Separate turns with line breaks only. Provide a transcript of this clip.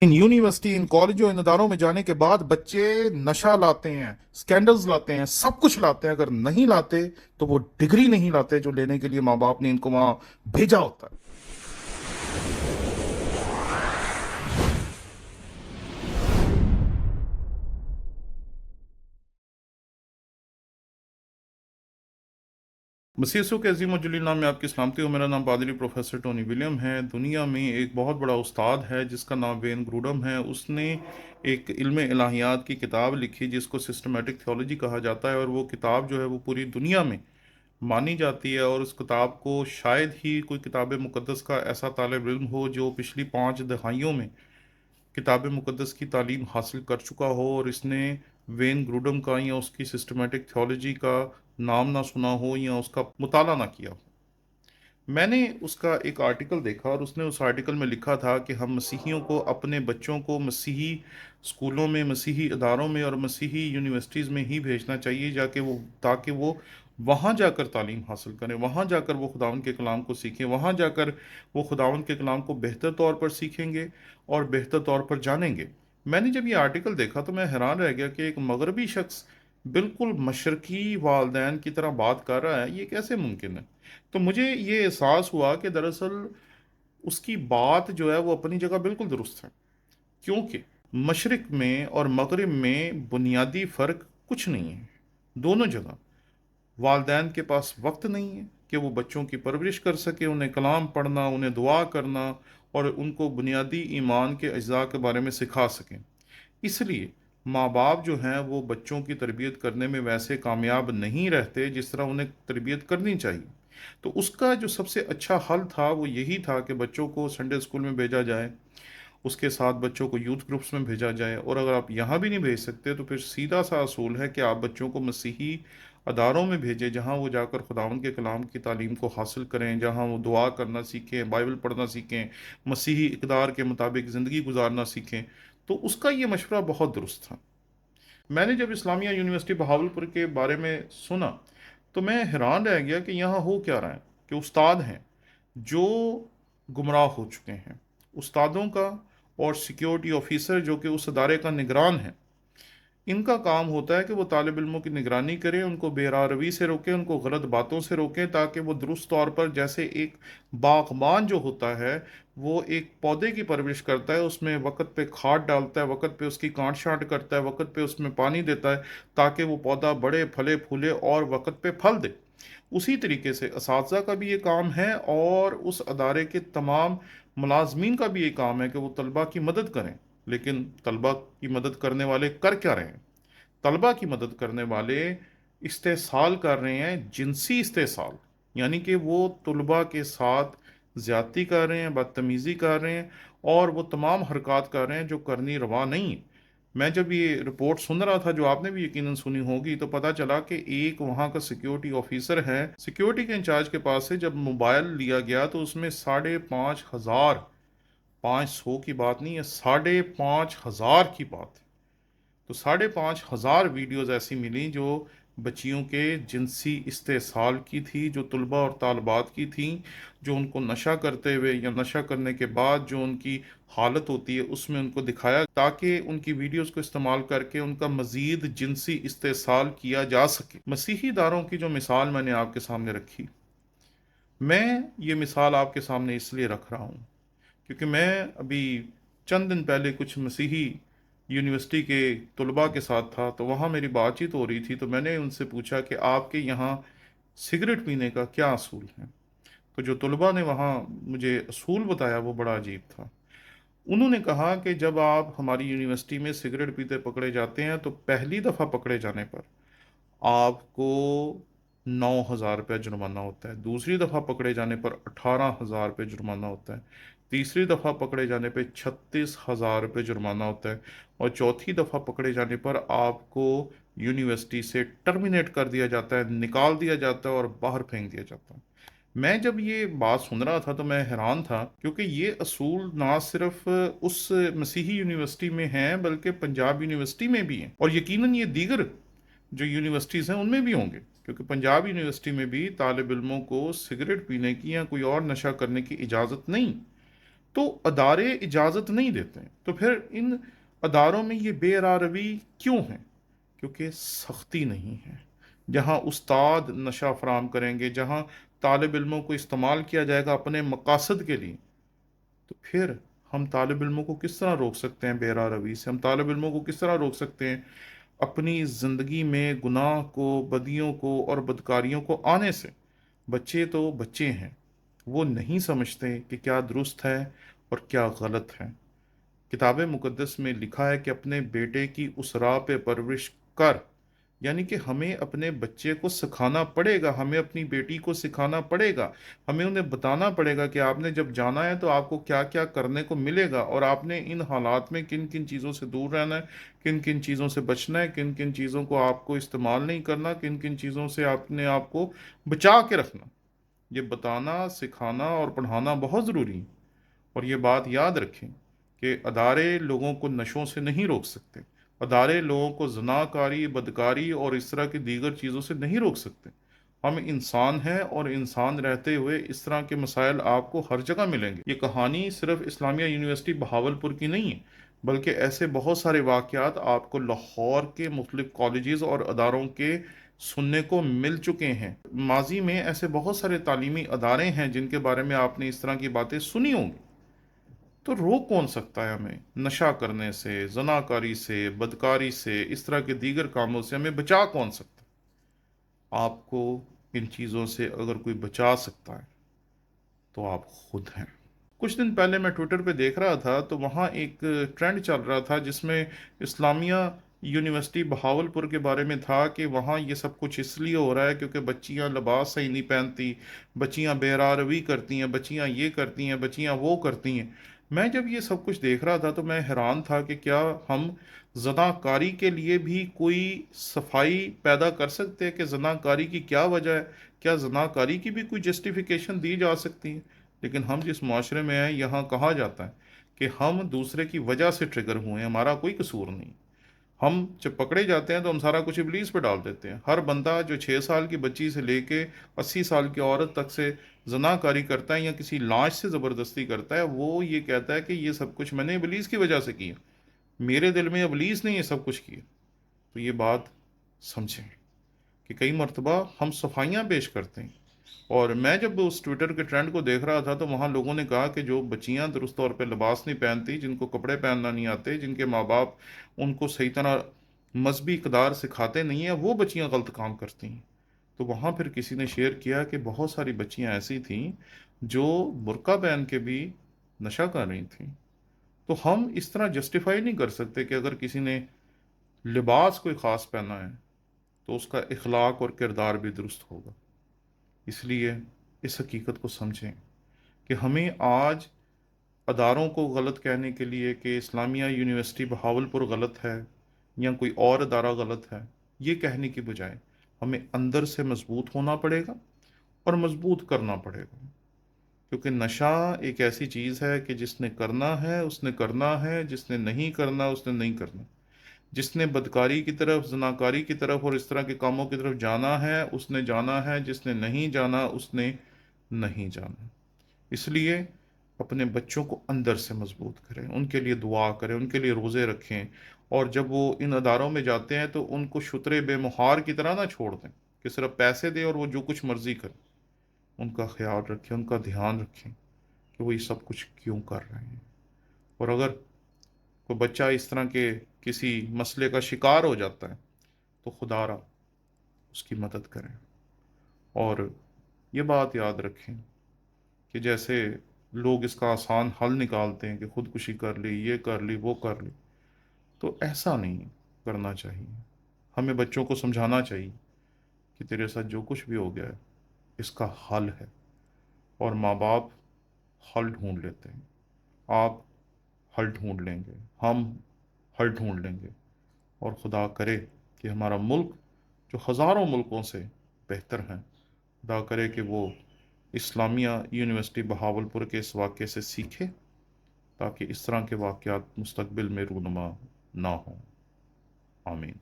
In university ان کالجوں ان اداروں میں جانے کے بعد بچے نشہ لاتے ہیں، سکینڈلز لاتے ہیں، سب کچھ لاتے ہیں. اگر نہیں لاتے تو وہ ڈگری نہیں لاتے جو لینے کے لیے ماں باپ نے ان کو وہاں بھیجا ہوتا ہے. مسیح یسوع کے عظیم و جلیل نام میں آپ کی سلامتی ہو. میرا نام پادری پروفیسر ٹونی ولیم ہے. دنیا میں ایک بہت بڑا استاد ہے جس کا نام وین گروڈم ہے. اس نے ایک علم الہیات کی کتاب لکھی جس کو سسٹمیٹک تھیولوجی کہا جاتا ہے، اور وہ کتاب جو ہے وہ پوری دنیا میں مانی جاتی ہے. اور اس کتاب کو شاید ہی کوئی کتاب مقدس کا ایسا طالب علم ہو جو پچھلی 5 دہائیوں میں کتاب مقدس کی تعلیم حاصل کر چکا ہو اور اس نے وین گروڈم کا یا اس کی سسٹمیٹک تھیولوجی کا نام نہ سنا ہو یا اس کا مطالعہ نہ کیا ہو. میں نے اس کا ایک آرٹیکل دیکھا اور اس نے اس آرٹیکل میں لکھا تھا کہ ہم مسیحیوں کو اپنے بچوں کو مسیحی اسکولوں میں، مسیحی اداروں میں اور مسیحی یونیورسٹیز میں ہی بھیجنا چاہیے تاکہ وہ وہاں جا کر تعلیم حاصل کریں، وہاں جا کر وہ خداوند کے کلام کو سیکھیں، وہاں جا کر وہ خداوند کے کلام کو بہتر طور پر سیکھیں گے اور بہتر طور پر جانیں گے. میں نے جب یہ آرٹیکل دیکھا تو میں حیران رہ گیا کہ ایک مغربی شخص بالکل مشرقی والدین کی طرح بات کر رہا ہے، یہ کیسے ممکن ہے؟ تو مجھے یہ احساس ہوا کہ دراصل اس کی بات جو ہے وہ اپنی جگہ بالکل درست ہے، کیونکہ مشرق میں اور مغرب میں بنیادی فرق کچھ نہیں ہے. دونوں جگہ والدین کے پاس وقت نہیں ہے کہ وہ بچوں کی پرورش کر سکے، انہیں کلام پڑھنا، انہیں دعا کرنا اور ان کو بنیادی ایمان کے اجزاء کے بارے میں سکھا سکیں. اس لیے ماں باپ جو ہیں وہ بچوں کی تربیت کرنے میں ویسے کامیاب نہیں رہتے جس طرح انہیں تربیت کرنی چاہیے. تو اس کا جو سب سے اچھا حل تھا وہ یہی تھا کہ بچوں کو سنڈے اسکول میں بھیجا جائے، اس کے ساتھ بچوں کو یوتھ گروپس میں بھیجا جائے، اور اگر آپ یہاں بھی نہیں بھیج سکتے تو پھر سیدھا سا اصول ہے کہ آپ بچوں کو مسیحی اداروں میں بھیجیں جہاں وہ جا کر خداوند کے کلام کی تعلیم کو حاصل کریں، جہاں وہ دعا کرنا سیکھیں، بائبل پڑھنا سیکھیں، مسیحی اقدار کے مطابق زندگی گزارنا سیکھیں. تو اس کا یہ مشورہ بہت درست تھا. میں نے جب اسلامیہ یونیورسٹی بہاولپور کے بارے میں سنا تو میں حیران رہ گیا کہ یہاں ہو کیا رہا ہے کہ استاد ہیں جو گمراہ ہو چکے ہیں. استادوں کا اور سیکیورٹی آفیسر جو کہ اس ادارے کا نگران ہے، ان کا کام ہوتا ہے کہ وہ طالب علموں کی نگرانی کریں، ان کو بے راہ روی سے روکیں، ان کو غلط باتوں سے روکیں، تاکہ وہ درست طور پر، جیسے ایک باغبان جو ہوتا ہے وہ ایک پودے کی پرورش کرتا ہے، اس میں وقت پہ کھاد ڈالتا ہے، وقت پہ اس کی کانٹ چھانٹ کرتا ہے، وقت پہ اس میں پانی دیتا ہے تاکہ وہ پودا بڑے، پھلے پھولے اور وقت پہ پھل دے. اسی طریقے سے اساتذہ کا بھی یہ کام ہے اور اس ادارے کے تمام ملازمین کا بھی یہ کام ہے کہ وہ طلبہ کی مدد کریں. لیکن طلبہ کی مدد کرنے والے کر کیا رہے ہیں؟ طلبہ کی مدد کرنے والے استحصال کر رہے ہیں، جنسی استحصال، یعنی کہ وہ طلبہ کے ساتھ زیادتی کر رہے ہیں، بدتمیزی کر رہے ہیں اور وہ تمام حرکات کر رہے ہیں جو کرنی روا نہیں ہے. میں جب یہ رپورٹ سن رہا تھا جو آپ نے بھی یقیناً سنی ہوگی تو پتہ چلا کہ ایک وہاں کا سیکیورٹی آفیسر ہے، سیکیورٹی کے انچارج کے پاس سے جب موبائل لیا گیا تو اس میں 5,500، 500 کی بات نہیں ہے، 5,500 کی بات ہے. تو 5,500 ویڈیوز ایسی ملیں جو بچیوں کے جنسی استحصال کی تھی، جو طلبہ اور طالبات کی تھیں، جو ان کو نشہ کرتے ہوئے یا نشہ کرنے کے بعد جو ان کی حالت ہوتی ہے اس میں ان کو دکھایا تاکہ ان کی ویڈیوز کو استعمال کر کے ان کا مزید جنسی استحصال کیا جا سکے. مسیحی اداروں کی جو مثال میں نے آپ کے سامنے رکھی، میں یہ مثال آپ کے سامنے اس لیے رکھ رہا ہوں کیونکہ میں ابھی چند دن پہلے کچھ مسیحی یونیورسٹی کے طلباء کے ساتھ تھا تو وہاں میری بات چیت ہو رہی تھی. تو میں نے ان سے پوچھا کہ آپ کے یہاں سگریٹ پینے کا کیا اصول ہے؟ تو جو طلباء نے وہاں مجھے اصول بتایا وہ بڑا عجیب تھا. انہوں نے کہا کہ جب آپ ہماری یونیورسٹی میں سگریٹ پیتے پکڑے جاتے ہیں تو پہلی دفعہ پکڑے جانے پر آپ کو 9,000 روپے جرمانہ ہوتا ہے، دوسری دفعہ پکڑے جانے پر 18,000 روپے جرمانہ ہوتا ہے، تیسری دفعہ پکڑے جانے پہ 36,000 روپے جرمانہ ہوتا ہے، اور چوتھی دفعہ پکڑے جانے پر آپ کو یونیورسٹی سے ٹرمینیٹ کر دیا جاتا ہے، نکال دیا جاتا ہے اور باہر پھینک دیا جاتا ہے. میں جب یہ بات سن رہا تھا تو میں حیران تھا کیونکہ یہ اصول نہ صرف اس مسیحی یونیورسٹی میں ہیں بلکہ پنجاب یونیورسٹی میں بھی ہیں، اور یقیناً یہ دیگر جو یونیورسٹیز ہیں ان میں بھی ہوں گے، کیونکہ پنجاب یونیورسٹی میں بھی طالب علموں کو سگریٹ پینے کی یا کوئی اور نشہ کرنے کی اجازت نہیں. تو ادارے اجازت نہیں دیتے ہیں، تو پھر ان اداروں میں یہ بے روی کیوں ہے؟ کیونکہ سختی نہیں ہے۔ جہاں استاد نشہ فراہم کریں گے، جہاں طالب علموں کو استعمال کیا جائے گا اپنے مقاصد کے لیے، تو پھر ہم طالب علموں کو کس طرح روک سکتے ہیں بے روی سے؟ ہم طالب علموں کو کس طرح روک سکتے ہیں اپنی زندگی میں گناہ کو، بدیوں کو اور بدکاریوں کو آنے سے؟ بچے تو بچے ہیں، وہ نہیں سمجھتے کہ کیا درست ہے اور کیا غلط ہے۔ کتاب مقدس میں لکھا ہے کہ اپنے بیٹے کی اس راہ پہ پرورش کر، یعنی کہ ہمیں اپنے بچے کو سکھانا پڑے گا، ہمیں اپنی بیٹی کو سکھانا پڑے گا، ہمیں انہیں بتانا پڑے گا کہ آپ نے جب جانا ہے تو آپ کو کیا کیا کرنے کو ملے گا، اور آپ نے ان حالات میں کن کن چیزوں سے دور رہنا ہے، کن کن چیزوں سے بچنا ہے، کن کن چیزوں کو آپ کو استعمال نہیں کرنا، کن کن چیزوں سے آپ نے آپ کو بچا کے رکھنا۔ یہ بتانا، سکھانا اور پڑھانا بہت ضروری ہے۔ اور یہ بات یاد رکھیں کہ ادارے لوگوں کو نشوں سے نہیں روک سکتے، ادارے لوگوں کو زناکاری، بدکاری اور اس طرح کی دیگر چیزوں سے نہیں روک سکتے۔ ہم انسان ہیں، اور انسان رہتے ہوئے اس طرح کے مسائل آپ کو ہر جگہ ملیں گے۔ یہ کہانی صرف اسلامیہ یونیورسٹی بہاولپور کی نہیں ہے، بلکہ ایسے بہت سارے واقعات آپ کو لاہور کے مختلف کالجز اور اداروں کے سننے کو مل چکے ہیں۔ ماضی میں ایسے بہت سارے تعلیمی ادارے ہیں جن کے بارے میں آپ نے اس طرح کی باتیں سنی ہوں گی۔ تو روک کون سکتا ہے ہمیں نشہ کرنے سے، زناکاری سے، بدکاری سے، اس طرح کے دیگر کاموں سے ہمیں بچا کون سکتا ہے؟ آپ کو ان چیزوں سے اگر کوئی بچا سکتا ہے تو آپ خود ہیں۔ کچھ دن پہلے میں ٹویٹر پہ دیکھ رہا تھا، تو وہاں ایک ٹرینڈ چل رہا تھا جس میں اسلامیہ یونیورسٹی بہاولپور کے بارے میں تھا کہ وہاں یہ سب کچھ اس لیے ہو رہا ہے کیونکہ بچیاں لباس صحیح نہیں پہنتی، بچیاں بے روی کرتی ہیں، بچیاں یہ کرتی ہیں، بچیاں وہ کرتی ہیں۔ میں جب یہ سب کچھ دیکھ رہا تھا تو میں حیران تھا کہ کیا ہم زناکاری کے لیے بھی کوئی صفائی پیدا کر سکتے ہیں کہ زناکاری کی کیا وجہ ہے؟ کیا زناکاری کی بھی کوئی جسٹیفیکیشن دی جا سکتی ہے؟ لیکن ہم جس معاشرے میں ہیں، یہاں کہا جاتا ہے کہ ہم دوسرے کی وجہ سے ٹریگر ہوئے ہیں، ہمارا کوئی قصور نہیں۔ ہم جب پکڑے جاتے ہیں تو ہم سارا کچھ ابلیس پہ ڈال دیتے ہیں۔ ہر بندہ جو 6 سال کی بچی سے لے کے 80 سال کی عورت تک سے زناکاری کرتا ہے یا کسی لاش سے زبردستی کرتا ہے، وہ یہ کہتا ہے کہ یہ سب کچھ میں نے ابلیس کی وجہ سے کیا، میرے دل میں ابلیس نے یہ سب کچھ کیا۔ تو یہ بات سمجھیں کہ کئی مرتبہ ہم صفائیاں پیش کرتے ہیں۔ اور میں جب اس ٹویٹر کے ٹرینڈ کو دیکھ رہا تھا تو وہاں لوگوں نے کہا کہ جو بچیاں درست طور پہ لباس نہیں پہنتی، جن کو کپڑے پہننا نہیں آتے، جن کے ماں باپ ان کو صحیح طرح مذہبی اقدار سکھاتے نہیں ہیں، وہ بچیاں غلط کام کرتی ہیں۔ تو وہاں پھر کسی نے شیئر کیا کہ بہت ساری بچیاں ایسی تھیں جو برقع پہن کے بھی نشہ کر رہی تھیں۔ تو ہم اس طرح جسٹیفائی نہیں کر سکتے کہ اگر کسی نے لباس کوئی خاص پہنا ہے تو اس کا اخلاق اور کردار بھی درست ہوگا۔ اس لیے اس حقیقت کو سمجھیں کہ ہمیں آج اداروں کو غلط کہنے کے لیے کہ اسلامیہ یونیورسٹی بہاولپور غلط ہے یا کوئی اور ادارہ غلط ہے، یہ کہنے کی بجائے ہمیں اندر سے مضبوط ہونا پڑے گا اور مضبوط کرنا پڑے گا۔ کیونکہ نشہ ایک ایسی چیز ہے کہ جس نے کرنا ہے اس نے کرنا ہے، جس نے نہیں کرنا اس نے نہیں کرنا۔ جس نے بدکاری کی طرف، زناکاری کی طرف اور اس طرح کے کاموں کی طرف جانا ہے اس نے جانا ہے، جس نے نہیں جانا اس نے نہیں جانا۔ اس لیے اپنے بچوں کو اندر سے مضبوط کریں، ان کے لیے دعا کریں، ان کے لیے روزے رکھیں، اور جب وہ ان اداروں میں جاتے ہیں تو ان کو شترے بے مہار کی طرح نہ چھوڑ دیں کہ صرف پیسے دیں اور وہ جو کچھ مرضی کریں۔ ان کا خیال رکھیں، ان کا دھیان رکھیں کہ وہ یہ سب کچھ کیوں کر رہے ہیں۔ اور اگر کوئی بچہ اس طرح کے کسی مسئلے کا شکار ہو جاتا ہے تو خدا را اس کی مدد کریں، اور یہ بات یاد رکھیں کہ جیسے لوگ اس کا آسان حل نکالتے ہیں کہ خودکشی کر لی، یہ کر لی، وہ کر لی، تو ایسا نہیں کرنا چاہیے۔ ہمیں بچوں کو سمجھانا چاہیے کہ تیرے ساتھ جو کچھ بھی ہو گیا ہے اس کا حل ہے، اور ماں باپ حل ڈھونڈ لیتے ہیں۔ آپ حل ڈھونڈ لیں گے، ہم حل ڈھونڈ لیں گے، اور خدا کرے کہ ہمارا ملک جو ہزاروں ملکوں سے بہتر ہیں، خدا کرے کہ وہ اسلامیہ یونیورسٹی بہاولپور کے اس واقعے سے سیکھے تاکہ اس طرح کے واقعات مستقبل میں رونما نہ ہوں۔ آمین۔